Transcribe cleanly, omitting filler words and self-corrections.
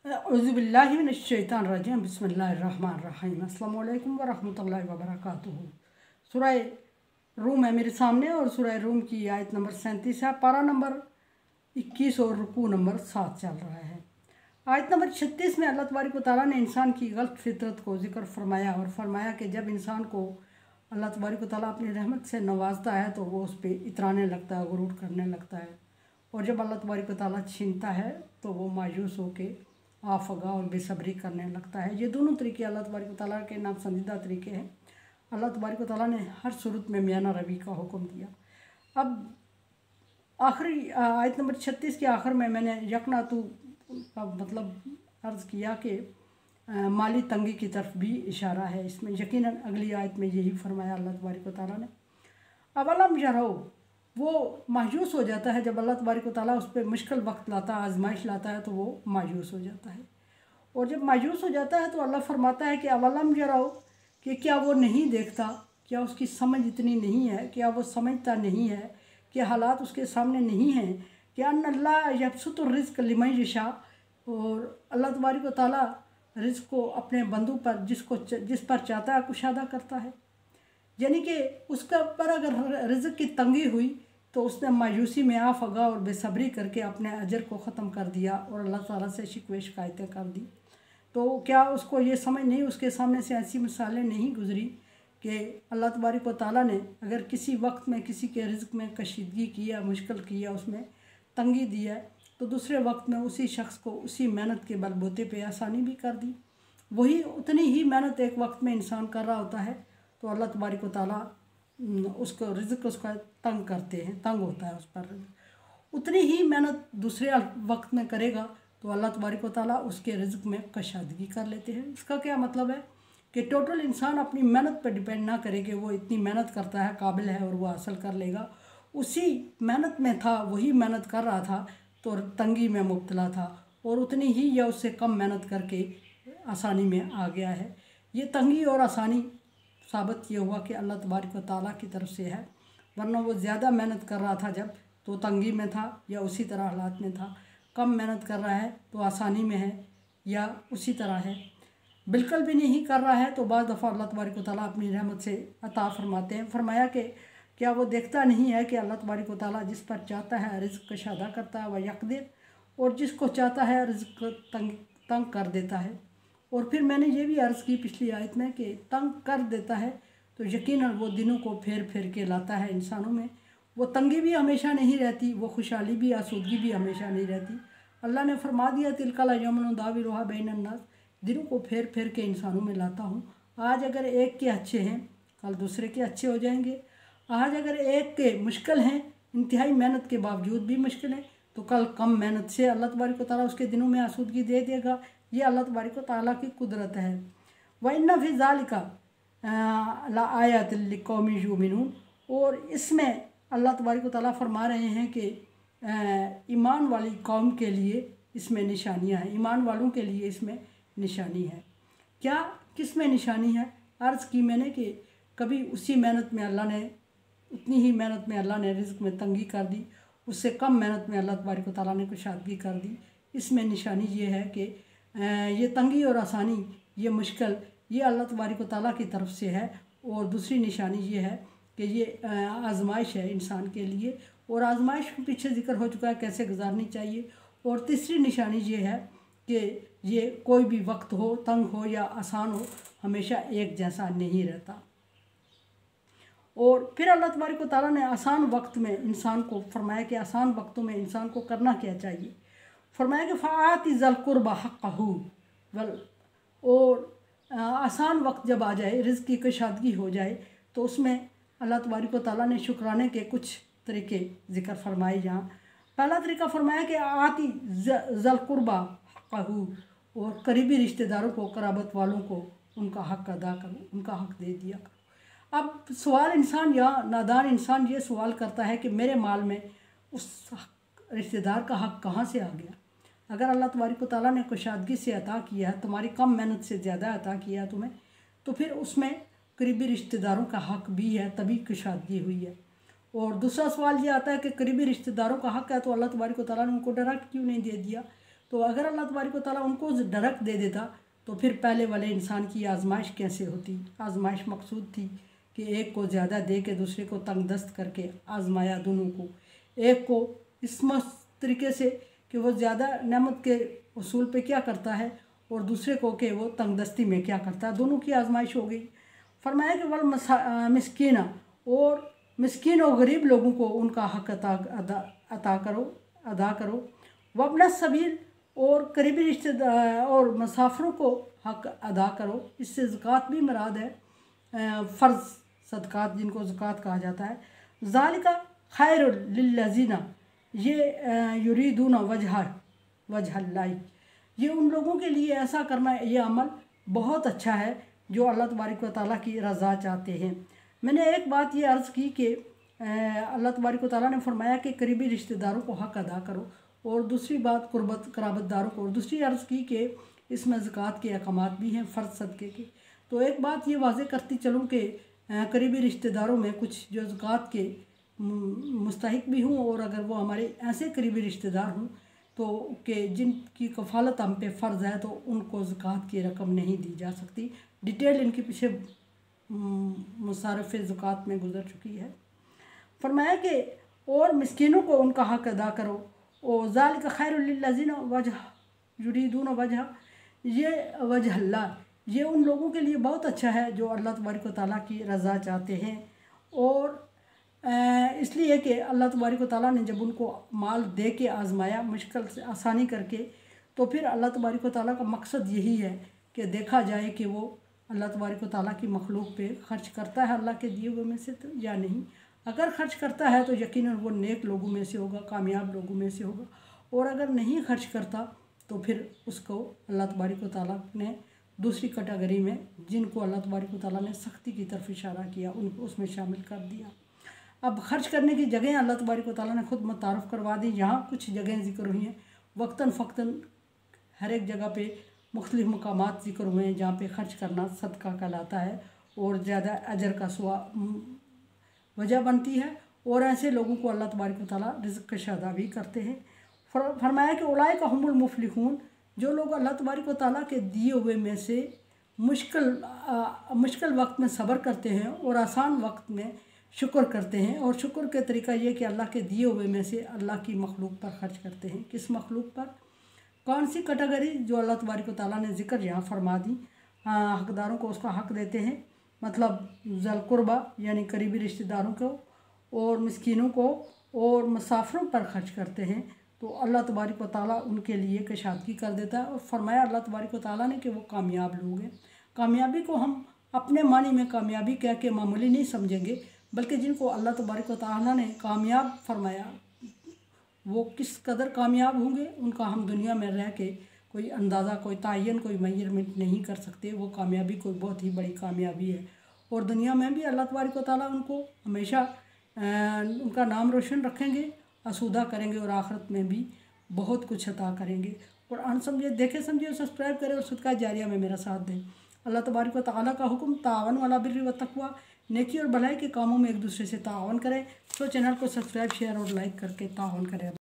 औज़ुबिल्लाहिमिनश्शैतानिर्रजीम बिस्मिल्लाहिर्रहमानिर्रहीम अस्सलामु अलैकुम वरहमतुल्लाहि वबरकातुहू। सूरह रूम है मेरे सामने और सूरह रूम की आयत नंबर 37 है, पारा नंबर 21 और रुकू नंबर 7 चल रहा है। आयत नंबर 36 में अल्लाह तबारक व तआला ने इंसान की गलत फितरत को जिक्र फरमाया और फरमाया कि जब इंसान को अल्लाह तबारक व तआला अपनी रहमत से नवाजता है तो वो उस पर इतराने लगता है, गुरूर करने लगता है, और जब अल्लाह तबारक व तआला छीनता है तो वो मायूस होकर आफगा और बेसब्री करने लगता है। ये दोनों तरीके अल्लाह तबारक व तआला के नापसंदीदा तरीके हैं। अल्लाह तबारक व तआला ने हर सूरत में मियाना रवि का हुक्म दिया। अब आखिरी आयत नंबर 36 के आखिर में मैंने यकना तो का मतलब अर्ज़ किया कि माली तंगी की तरफ भी इशारा है इसमें। यकीनन अगली आयत में यही फरमाया अल्लाह तबारक व तआला ने। अब अलम यरो, वो मायूस हो जाता है जब अल्लाह तबारक व तआला उस पर मुश्किल वक्त लाता है, आजमाइश लाता है तो वो मायूस हो जाता है। और जब मायूस हो जाता है तो अल्लाह फरमाता है कि अवलम यराओ, कि क्या वो नहीं देखता, क्या उसकी समझ इतनी नहीं है, क्या वो समझता नहीं है कि हालात उसके सामने नहीं हैं कि अल्लाह यबसुतुर रिज़्क़ लिमन यशा, और अल्लाह तबारक व तआला रिज़्क़ को अपने बंदों पर जिस पर चाहता है कुशादा करता है। यानी कि उसका पर अगर रिज़्क़ की तंगी हुई तो उसने मायूसी में आफगा और बेसब्री करके अपने अजर को ख़त्म कर दिया और अल्लाह ताला से शिकवे शिकायतें कर दी। तो क्या उसको ये समझ नहीं, उसके सामने से ऐसी मिसालें नहीं गुजरी कि अल्लाह तबारक व तआला ने अगर किसी वक्त में किसी के रिज़्क़ में कशीदगी की है, मुश्किल की है, उसमें तंगी दी है, तो दूसरे वक्त में उसी शख्स को उसी मेहनत के बलबूते पे आसानी भी कर दी। वही उतनी ही मेहनत एक वक्त में इंसान कर रहा होता है तो अल्लाह तबारक व तआला उसको रिज़्क़ उसका तंग करते हैं, तंग होता है उस पर। उतनी ही मेहनत दूसरे वक्त में करेगा तो अल्लाह तबारक व तआला उसके रिज़्क़ में कशादगी कर लेते हैं। इसका क्या मतलब है कि टोटल इंसान अपनी मेहनत पर डिपेंड ना करे कि वो इतनी मेहनत करता है, काबिल है और वो हासिल कर लेगा। उसी मेहनत में था, वही मेहनत कर रहा था तो तंगी में मुब्तला था, और उतनी ही या उससे कम मेहनत करके आसानी में आ गया है। ये तंगी और आसानी साबित ये हुआ कि अल्लाह तबारक व तआला की तरफ से है, वरना वो ज़्यादा मेहनत कर रहा था जब तो तंगी में था या उसी तरह हालात में था। कम मेहनत कर रहा है तो आसानी में है या उसी तरह है। बिल्कुल भी नहीं कर रहा है तो बाज़ दफ़ा अल्लाह तबारक व तआला अपनी रहमत से अता फरमाते हैं। फरमाया कि क्या वो देखता नहीं है कि अल्लाह तबारक व तआला जिस पर चाहता है रिज़्क़ कशादा करता है वह यकदिर, और जिसको चाहता है रिज़्क़ तंग कर देता है। और फिर मैंने ये भी अर्ज़ की पिछली आयत में कि तंग कर देता है तो यकीनन वो दिनों को फेर फेर के लाता है इंसानों में। वो तंगी भी हमेशा नहीं रहती, वो खुशहाली भी, आसूदगी भी हमेशा नहीं रहती। अल्लाह ने फरमा दिया तिलकल यमन दाविरुहा बैनन नास, दिनों को फेर फेर के इंसानों में लाता हूँ। आज अगर एक के अच्छे हैं कल दूसरे के अच्छे हो जाएंगे। आज अगर एक के मुश्किल हैं, इंतहाई मेहनत के बावजूद भी मुश्किल है, तो कल कम मेहनत से अल्लाह तबारक व तआला उसके दिनों में आसूदगी दे देगा। ये अल्लाह तबारक व तआला की कुदरत है। व इन्ना फी ज़ालिका लाआयातिन लिक़ौमिन युमिनून, और इसमें अल्लाह तबारक व तआला फरमा रहे हैं कि ईमान वाली कौम के लिए इसमें निशानियां हैं, ईमान वालों के लिए इसमें निशानी है। क्या किस में निशानी है? अर्ज़ की मैंने कि कभी उसी मेहनत में अल्लाह ने, उतनी ही मेहनत में अल्लाह ने रिज़्क़ में तंगी कर दी, उससे कम मेहनत में अल्लाह तबारक व तआला ने कुशादगी कर दी। इसमें निशानी ये है कि ये तंगी और आसानी, ये मुश्किल, ये अल्लाह तबारक व तआला की तरफ से है। और दूसरी निशानी ये है कि ये आजमाइश है इंसान के लिए, और आजमाइश के पीछे जिक्र हो चुका है कैसे गुजारनी चाहिए। और तीसरी निशानी ये है कि ये कोई भी वक्त हो, तंग हो या आसान हो, हमेशा एक जैसा नहीं रहता। और फिर अल्लाह तबारक व तआला ने आसान वक्त में इंसान को फरमाया कि आसान वक्तों में इंसान को करना क्या चाहिए। फरमाया कि फ़ाआति ज़ल कुर्बा हक़्क़हू वल, और आसान वक्त जब आ जाए, रिज़्क़ की कशादगी हो जाए, तो उसमें अल्लाह तबारक व तआला ने शुक्राने के कुछ तरीके ज़िक्र फरमाए। यहाँ पहला तरीका फरमाया कि आती ज़ल कुर्बा हक़्क़हू, और करीबी रिश्तेदारों को, कराबत वालों को उनका हक़ अदा करो, उनका हक़ दे दिया करो। अब सवाल इंसान या नादान इंसान ये सवाल करता है कि मेरे माल में उस रिश्तेदार का हक़ कहाँ से आ गया? अगर अल्लाह तबारक व तआला ने कुशादगी से अता किया है, तुम्हारी कम मेहनत से ज़्यादा अता किया है तुम्हें, तो फिर उसमें करीबी रिश्तेदारों का हक़ भी है, तभी कुशादगी हुई है। और दूसरा सवाल ये आता है कि करीबी रिश्तेदारों का हक़ है तो अल्लाह तबारक व तआला ने उनको डायरेक्ट क्यों नहीं दे दिया? तो अगर अल्लाह तबारक व तआला उनको डरक दे देता तो फिर पहले वाले इंसान की आजमाइश कैसे होती। आजमाइश मकसूद थी कि एक को ज़्यादा दे के दूसरे को तंगदस्त करके आजमाया दोनों को, एक को इस तरीके से कि वो ज़्यादा नेमत के उसूल पे क्या करता है और दूसरे को कि वो तंगदस्ती में क्या करता है, दोनों की आजमाइश हो गई। फरमाया कि वल मिस्कीना, और मिस्कीन और गरीब लोगों को उनका हक अदा करो। वबन सबील, और करीबी रिश्तेदार और मुसाफिरों को हक अदा करो। इससे ज़कात भी मुराद है, फ़र्ज़ सदक़ात जिनको ज़कात कहा जाता है। ज़ालिका खैरुल लिल्लज़ीना, ये युरीदूना वजहल्लाह, ये उन लोगों के लिए ऐसा करना, ये अमल बहुत अच्छा है जो अल्लाह तबारक व तआला की रज़ा चाहते हैं। मैंने एक बात ये अर्ज़ की कि अल्लाह तबारक व तआला ने फरमाया कि करीबी रिश्तेदारों को हक अदा करो, और दूसरी बात कराबतदारों को, और दूसरी अर्ज़ की कि इसमें ज़कात के अहकामात भी हैं फ़र्ज़ सदक़े के। तो एक बात ये वाज़े करती चलूँ कि करीबी रिश्तेदारों में कुछ जो ज़कात के मुस्तहिक भी हूँ, और अगर वो हमारे ऐसे करीबी रिश्तेदार हूँ तो कि जिनकी कफ़ालत हम पे फ़र्ज़ है, तो उनको ज़कात की रकम नहीं दी जा सकती। डिटेल इनके पीछे मुसारफ़ ज़कात में गुज़र चुकी है। फरमाया कि और मिस्कीनों को उनका हक अदा करो, और ज़ालिका खैरुल लिल्लज़ीना युरीदूना वजह, ये वजहल्लाह, ये उन लोगों के लिए बहुत अच्छा है जो अल्लाह तबारक व तआला की रज़ा चाहते हैं। और इसलिए कि अल्लाह तबारक व तआला ने जब उनको माल दे के आज़माया मुश्किल से आसानी करके, तो फिर अल्लाह तबारक व तआला का मकसद यही है कि देखा जाए कि वो अल्लाह तबारक व तआला की मखलूक पे ख़र्च करता है अल्लाह के दिए हुए में से तो या नहीं। अगर ख़र्च करता है तो यकीनन वो नेक लोगों में से होगा, कामयाब लोगों में से होगा, और अगर नहीं खर्च करता तो फिर उसको अल्लाह तबारक व तआला ने दूसरी कैटेगरी में, जिनको अल्लाह तबारक व तआला ने सख्ती की तरफ इशारा किया, उनको उसमें शामिल कर दिया। अब खर्च करने की जगह अल्लाह तबारक व तआला ने ख़ुद मुतारफ़ करवा दी। यहाँ कुछ जगहें ज़िक्र हुई हैं, वक्तन फ़क्तन हर एक जगह पे मुख्तलिफ़ मकामात ज़िक्र हुए हैं जहाँ पे ख़र्च करना सदका कहलाता है और ज़्यादा अजर का वजह बनती है, और ऐसे लोगों को अल्लाह तबारक व तआला रिज़्क़ का अदा भी करते हैं। फरमाया कि उलाइका हुमुल मुफ़लिहून, जो लोग अल्लाह तबारक व तआला के दिए हुए में से मुश्किल वक्त में सब्र करते हैं और आसान वक्त में शुक्र करते हैं। और शुक्र का तरीका ये कि अल्लाह के दिए हुए में से अल्लाह की मखलूक पर ख़र्च करते हैं। किस मखलूक पर? कौन सी कैटेगरी? जो अल्लाह तबारक व तआला ने ज़िक्र यहाँ फरमा दी, हकदारों को उसका हक देते हैं, मतलब ज़ल कुर्बा यानी करीबी रिश्तेदारों को, और मिस्कीनों को, और मुसाफिरों पर ख़र्च करते हैं, तो अल्लाह तबारक व तआला उनके लिए कशादगी कर देता है। और फरमाया अल्लाह तबारक व तआला ने कि वो कामयाब लोग हैं। कामयाबी को हम अपने मानी में कामयाबी कह के मामूली नहीं समझेंगे, बल्कि जिनको अल्लाह तबारक व तआला ने कामयाब फरमाया वो किस कदर कामयाब होंगे उनका हम दुनिया में रह के कोई अंदाज़ा, कोई तायन, कोई मेजरमेंट नहीं कर सकते। वो कामयाबी कोई बहुत ही बड़ी कामयाबी है, और दुनिया में भी अल्लाह तबारक व तआला उनको हमेशा उनका नाम रोशन रखेंगे, आसूदा करेंगे, और आखिरत में भी बहुत कुछ अता करेंगे। और अनसमझे देखे समझे सब्सक्राइब करें और सदका जारिया में मेरा साथ दें। अल्लाह तबारक व तआला का हुक्म तावन वाला बिर्रि व तक़वा, नेकी और भलाई के कामों में एक दूसरे से तावन करें। तो चैनल को सब्सक्राइब, शेयर और लाइक करके तावन करें।